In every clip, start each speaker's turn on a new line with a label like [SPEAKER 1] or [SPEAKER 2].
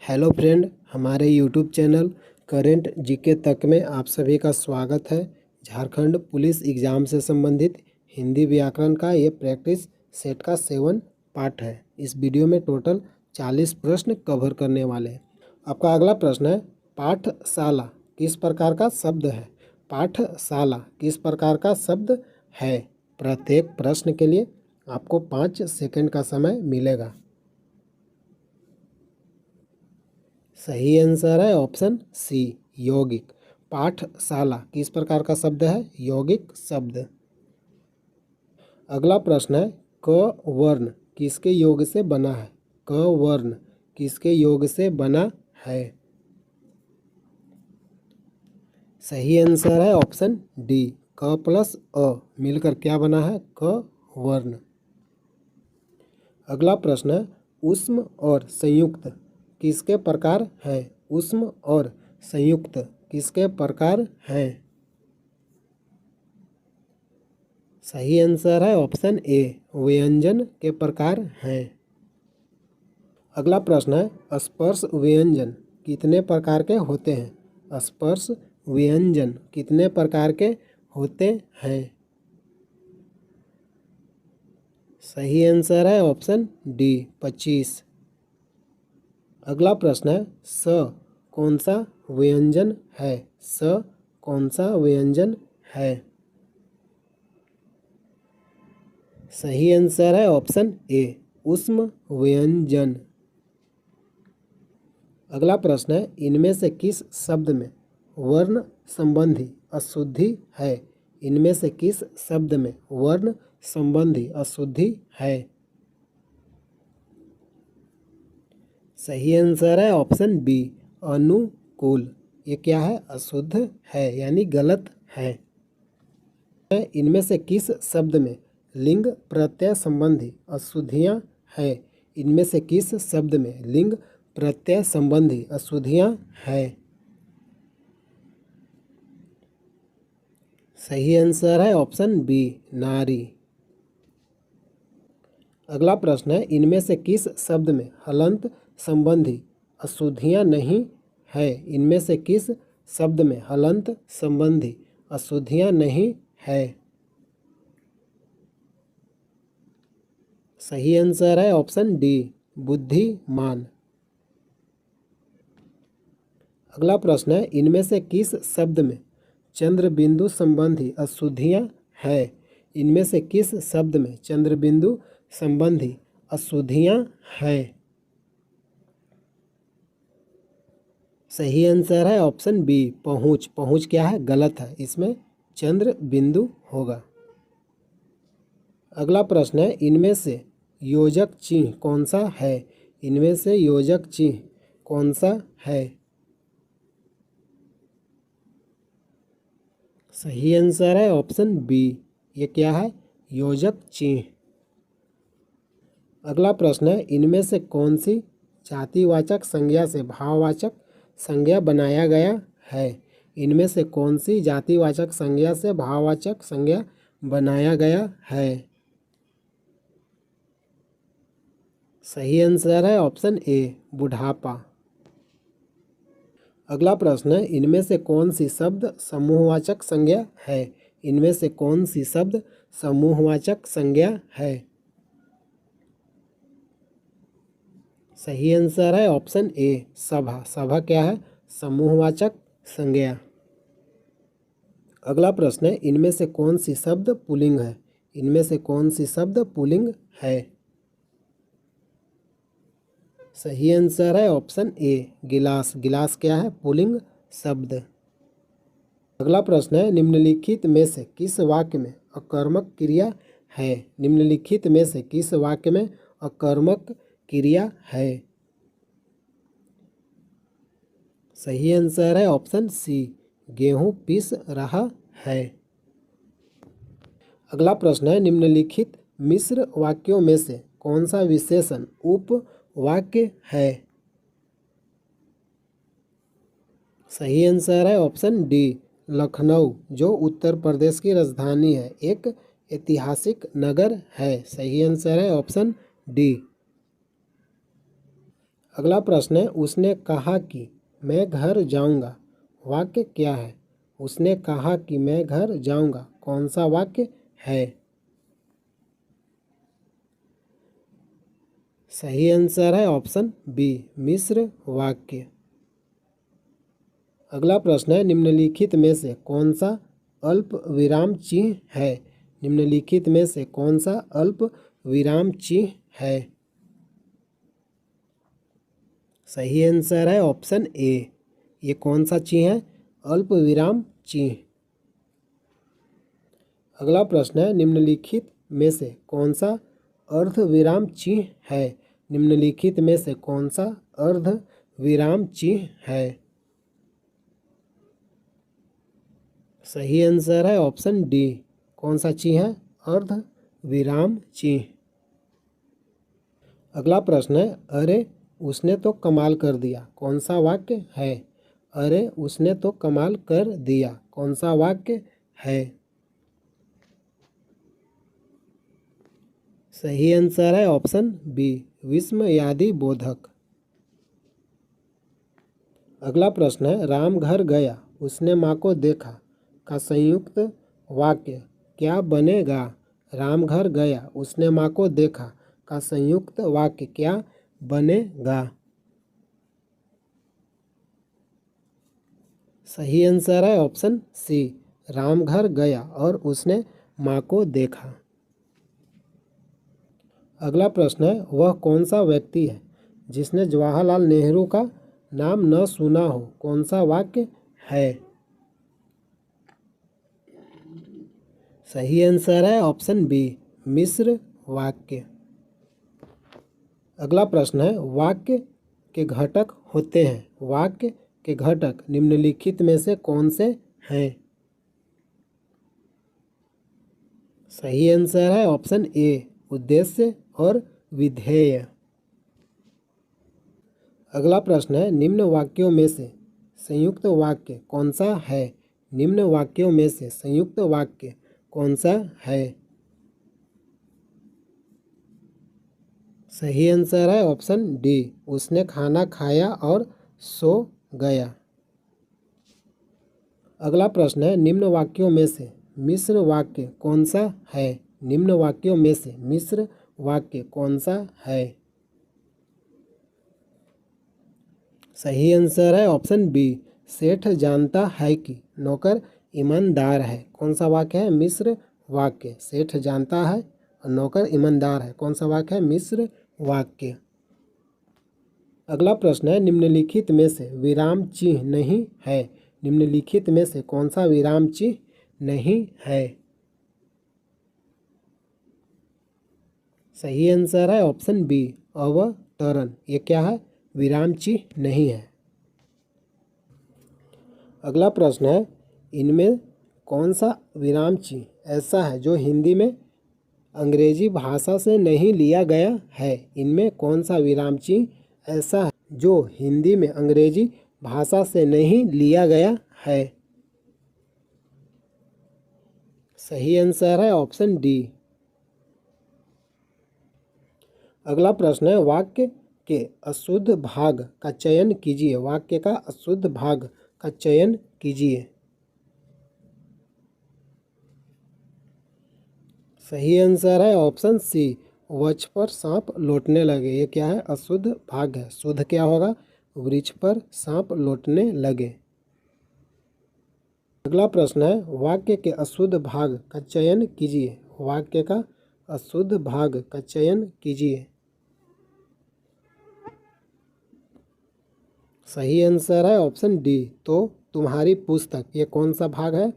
[SPEAKER 1] Hello friend, हमारे YouTube channel current GK तक में आप सभी का स्वागत है। झारखंड पुलिस एग्ज़ाम से संबंधित हिंदी व्याकरण का ये प्रैक्टिस सेट का 7 पार्ट है। इस वीडियो में टोटल 40 प्रश्न कवर करने वाले हैं। आपका अगला प्रश्न है, पाठशाला किस प्रकार का शब्द है? पाठशाला किस प्रकार का शब्द है? प्रत्येक प्रश्न के लिए आपको 5 सेकंड का समय मिलेगा। सही आंसर है ऑप्शन सी, यौगिक। पाठशाला किस प्रकार का शब्द है? यौगिक शब्द। अगला प्रश्न है, क वर्ण किसके योग से बना है? क वर्ण किसके योग से बना है? सही आंसर है ऑप्शन डी, क प्लस अ मिलकर क्या बना है? क वर्ण। अगला प्रश्न है, ऊष्म और संयुक्त किसके प्रकार है? ऊष्म और संयुक्त किसके प्रकार है? सही आंसर है ऑप्शन ए, व्यंजन के प्रकार हैं। अगला प्रश्न है, स्पर्श व्यंजन कितने प्रकार के होते हैं? स्पर्श व्यंजन कितने प्रकार के होते हैं? सही आंसर है ऑप्शन डी, 25। अगला प्रश्न है, स कौन सा व्यंजन है? स कौन सा व्यंजन है? सही आंसर है ऑप्शन ए, ऊष्म व्यंजन। अगला प्रश्न है, इनमें से किस शब्द में वर्ण संबंधी अशुद्धि है? इनमें से किस शब्द में वर्ण संबंधी अशुद्धि है? सही आंसर है ऑप्शन बी, अनुकूल। ये क्या है? अशुद्ध है यानी गलत है। इनमें से किस शब्द में लिंग प्रत्यय संबंधी अशुद्धियाँ है? इनमें से किस शब्द में लिंग प्रत्यय संबंधी अशुद्धियाँ है? सही आंसर है ऑप्शन बी, नारी। अगला प्रश्न है, इनमें से किस शब्द में हलंत संबंधी अशुद्धियाँ नहीं है? इनमें से किस शब्द में हलंत संबंधी अशुद्धियाँ नहीं है? सही आंसर है ऑप्शन डी, बुद्धिमान। अगला प्रश्न है, इनमें से किस शब्द में चंद्र बिंदु संबंधी अशुद्धियाँ है? इनमें से किस शब्द में चंद्र बिंदु संबंधी अशुद्धियाँ है? सही आंसर है ऑप्शन बी, पहुँच। पहुँच क्या है? गलत है, इसमें चंद्र बिंदु होगा। अगला प्रश्न है, इनमें से योजक चिन्ह कौन सा है? इनमें से योजक चिन्ह कौन सा है? सही आंसर है ऑप्शन बी, ये क्या है? योजक चिन्ह। अगला प्रश्न है, इनमें से कौन सी जातिवाचक संज्ञा से भाववाचक संज्ञा बनाया गया है? इनमें से कौन सी जातिवाचक संज्ञा से भाववाचक संज्ञा बनाया गया है? सही आंसर है ऑप्शन ए, बुढ़ापा। अगला प्रश्न है, इनमें से कौन सी शब्द समूहवाचक संज्ञा है? इनमें से कौन सी शब्द समूहवाचक संज्ञा है? सही आंसर है ऑप्शन ए, सभा। सभा क्या है? समूहवाचक संज्ञा। अगला प्रश्न है, इनमें से कौन सी शब्द पुल्लिंग है? इनमें से कौन सी शब्द पुल्लिंग है? सही आंसर है ऑप्शन ए, गिलास। गिलास क्या है? पुल्लिंग शब्द। अगला प्रश्न है, निम्नलिखित में से किस वाक्य में अकर्मक क्रिया है? निम्नलिखित में से किस वाक्य में अकर्मक क्रिया है? सही आंसर है ऑप्शन सी, गेहूँ पीस रहा है। अगला प्रश्न है, निम्नलिखित मिश्र वाक्यों में से कौन सा विशेषण उपवाक्य है? सही आंसर है ऑप्शन डी, लखनऊ, जो उत्तर प्रदेश की राजधानी है, एक ऐतिहासिक नगर है। सही आंसर है ऑप्शन डी। अगला प्रश्न है, उसने कहा कि मैं घर जाऊंगा। वाक्य क्या है? उसने कहा कि मैं घर जाऊंगा, कौन सा वाक्य है? सही आंसर है ऑप्शन बी, मिश्र वाक्य। अगला प्रश्न है, निम्नलिखित में से कौन सा अल्प विराम चिन्ह है? निम्नलिखित में से कौन सा अल्प विराम चिन्ह है? सही आंसर है ऑप्शन ए। ये कौन सा चिन्ह है? अल्प विराम चिन्ह। अगला प्रश्न है, निम्नलिखित में से कौन सा अर्ध विराम चिन्ह है? निम्नलिखित में से कौन सा अर्ध विराम चिन्ह है? सही आंसर है ऑप्शन डी। कौन सा चिन्ह है? अर्ध विराम चिन्ह। अगला प्रश्न है, अरे उसने तो कमाल कर दिया, कौन सा वाक्य है? अरे उसने तो कमाल कर दिया, कौन सा वाक्य है? सही आंसर है ऑप्शन बी, विस्मयादि बोधक। अगला प्रश्न है, राम घर गया, उसने माँ को देखा का संयुक्त वाक्य क्या बनेगा? राम घर गया, उसने माँ को देखा का संयुक्त वाक्य क्या बनेगा? सही आंसर है ऑप्शन सी, राम घर गया और उसने माँ को देखा। अगला प्रश्न है, वह कौन सा व्यक्ति है जिसने जवाहरलाल नेहरू का नाम न सुना हो, कौन सा वाक्य है? सही आंसर है ऑप्शन बी, मिश्र वाक्य। अगला प्रश्न है, वाक्य के घटक होते हैं, वाक्य के घटक निम्नलिखित में से कौन से हैं? सही आंसर है ऑप्शन ए, उद्देश्य और विधेय। अगला प्रश्न है, निम्न वाक्यों में से संयुक्त वाक्य कौन सा है? निम्न वाक्यों में से संयुक्त वाक्य कौन सा है? सही आंसर है ऑप्शन डी, उसने खाना खाया और सो गया। अगला प्रश्न है, निम्न वाक्यों में से मिश्र वाक्य कौन सा है? निम्न वाक्यों में से मिश्र वाक्य कौन सा है? सही आंसर है ऑप्शन बी, सेठ जानता है कि नौकर ईमानदार है, कौन सा वाक्य है? मिश्र वाक्य। सेठ जानता है और नौकर ईमानदार है, कौन सा वाक्य है? मिश्र वाक्य। अगला प्रश्न है, निम्नलिखित में से विराम चिन्ह नहीं है, निम्नलिखित में से कौन सा विराम चिन्ह नहीं है? सही आंसर है ऑप्शन बी, अवतरण। ये क्या है? विराम चिन्ह नहीं है। अगला प्रश्न है, इनमें कौन सा विराम चिन्ह ऐसा है जो हिंदी में अंग्रेजी भाषा से नहीं लिया गया है? इनमें कौन सा विराम चिन्ह ऐसा है जो हिंदी में अंग्रेजी भाषा से नहीं लिया गया है? सही आंसर है ऑप्शन डी। अगला प्रश्न है, वाक्य के अशुद्ध भाग का चयन कीजिए, वाक्य का अशुद्ध भाग का चयन कीजिए। सही आंसर है ऑप्शन सी, वृक्ष पर सांप लौटने लगे। ये क्या है? अशुद्ध भाग है। शुद्ध क्या होगा? वृक्ष पर सांप लौटने लगे। अगला प्रश्न है, वाक्य के अशुद्ध भाग का चयन कीजिए, वाक्य का अशुद्ध भाग का चयन कीजिए। सही आंसर है ऑप्शन डी, तो तुम्हारी पुस्तक। ये कौन सा भाग है?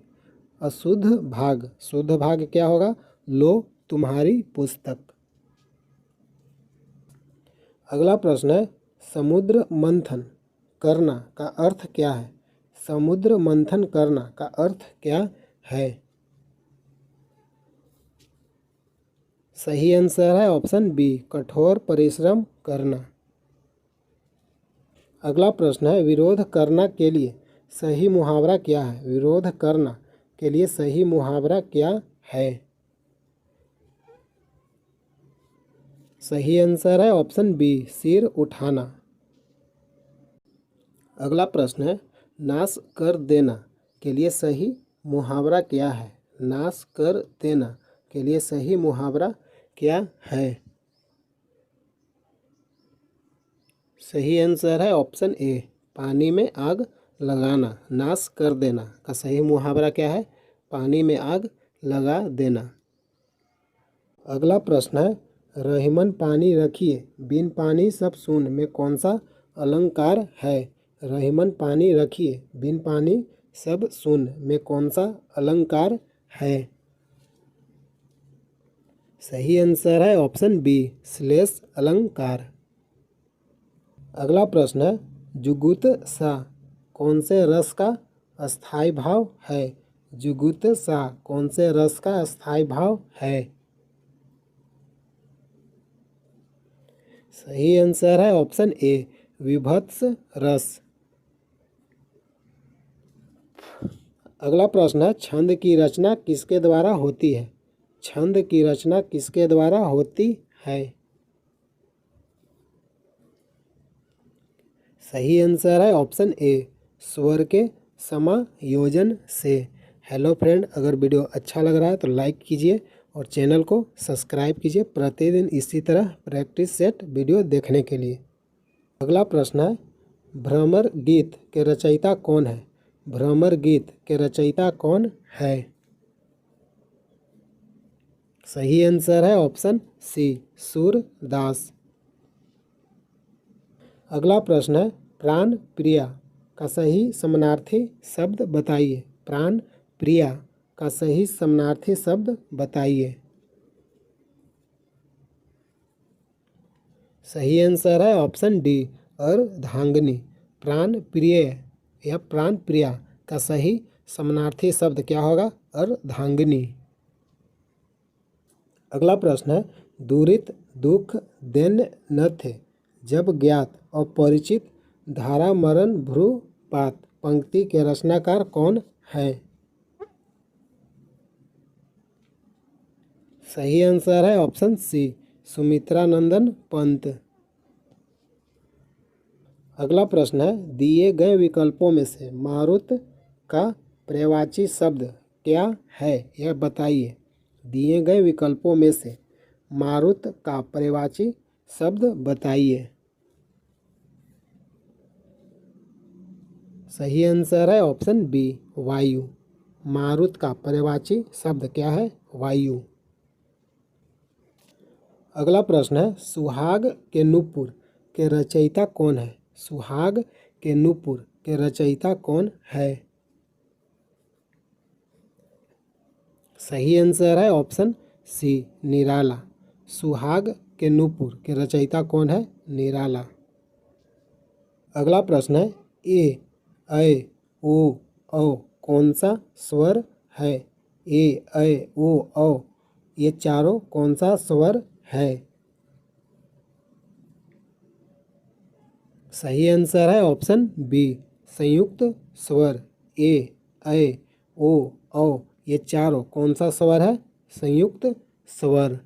[SPEAKER 1] अशुद्ध भाग। शुद्ध भाग क्या होगा? लो तुम्हारी पुस्तक। अगला प्रश्न है, समुद्र मंथन करना का अर्थ क्या है? समुद्र मंथन करना का अर्थ क्या है? सही आंसर है ऑप्शन बी, कठोर परिश्रम करना। अगला प्रश्न है, विरोध करना के लिए सही मुहावरा क्या है? विरोध करना के लिए सही मुहावरा क्या है? सही आंसर है ऑप्शन बी, सिर उठाना। अगला प्रश्न है, नाश कर देना के लिए सही मुहावरा क्या है? नाश कर देना के लिए सही मुहावरा क्या है? सही आंसर है ऑप्शन ए, पानी में आग लगाना। नाश कर देना का सही मुहावरा क्या है? पानी में आग लगा देना। अगला प्रश्न है, रहीमन पानी रखिए बिन पानी सब सून में कौन सा अलंकार है? रहीमन पानी रखिए बिन पानी सब सून में कौन सा अलंकार है? सही आंसर है ऑप्शन बी, श्लेष अलंकार। अगला प्रश्न है, जुगुत-सा कौन से रस का अस्थायी भाव है? जुगुत-सा कौन से रस का अस्थायी भाव है? सही आंसर है ऑप्शन ए, विभत्स रस। अगला प्रश्न है, छंद की रचना किसके द्वारा होती है? छंद की रचना किसके द्वारा होती है? सही आंसर है ऑप्शन ए, स्वर के समायोजन से। हेलो फ्रेंड, अगर वीडियो अच्छा लग रहा है तो लाइक कीजिए और चैनल को सब्सक्राइब कीजिए प्रतिदिन इसी तरह प्रैक्टिस सेट वीडियो देखने के लिए। अगला प्रश्न है, भ्रमर गीत के रचयिता कौन है? भ्रमर गीत के रचयिता कौन है? सही आंसर है ऑप्शन सी, सूरदास। अगला प्रश्न है, प्राण प्रिया का सही समानार्थी शब्द बताइए। प्राण प्रिया का सही समानार्थी शब्द बताइए। सही आंसर है ऑप्शन डी, अर्धांगिनी। प्राण प्रिय या प्राण प्रिया का सही समानार्थी शब्द क्या होगा? अर्धांगिनी। अगला प्रश्न है, दूरित दुख दैन्य न थे जब ज्ञात और परिचित धारा मरण भ्रूपात पंक्ति के रचनाकार कौन है? सही आंसर है ऑप्शन सी, सुमित्रानंदन पंत। अगला प्रश्न है, दिए गए विकल्पों में से मारुत का पर्यायवाची शब्द क्या है? यह बताइए। दिए गए विकल्पों में से मारुत का पर्यायवाची शब्द बताइए। सही आंसर है ऑप्शन बी, वायु। मारुत का पर्यायवाची शब्द क्या है? वायु। अगला प्रश्न है, सुहाग के नूपुर के रचयिता कौन है? सुहाग के नूपुर के रचयिता कौन है? सही आंसर है ऑप्शन सी, निराला। सुहाग के नूपुर के रचयिता कौन है? निराला। अगला प्रश्न है, ए, ऐ, ओ, औ कौन सा स्वर है? ए, ऐ, ओ, औ ये चारों कौन सा स्वर है? सही आंसर है ऑप्शन बी, संयुक्त स्वर। ए, ऐ, ओ, औ ये चारों कौन सा स्वर है? संयुक्त स्वर।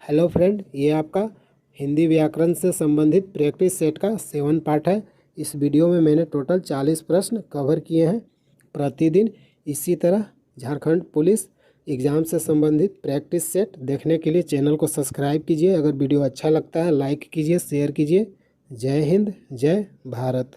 [SPEAKER 1] हेलो फ्रेंड, ये आपका हिंदी व्याकरण से संबंधित प्रैक्टिस सेट का 7 पार्ट है। इस वीडियो में मैंने टोटल 40 प्रश्न कवर किए हैं। प्रतिदिन इसी तरह झारखंड पुलिस एग्ज़ाम से संबंधित प्रैक्टिस सेट देखने के लिए चैनल को सब्सक्राइब कीजिए। अगर वीडियो अच्छा लगता है लाइक कीजिए, शेयर कीजिए। जय हिंद, जय भारत।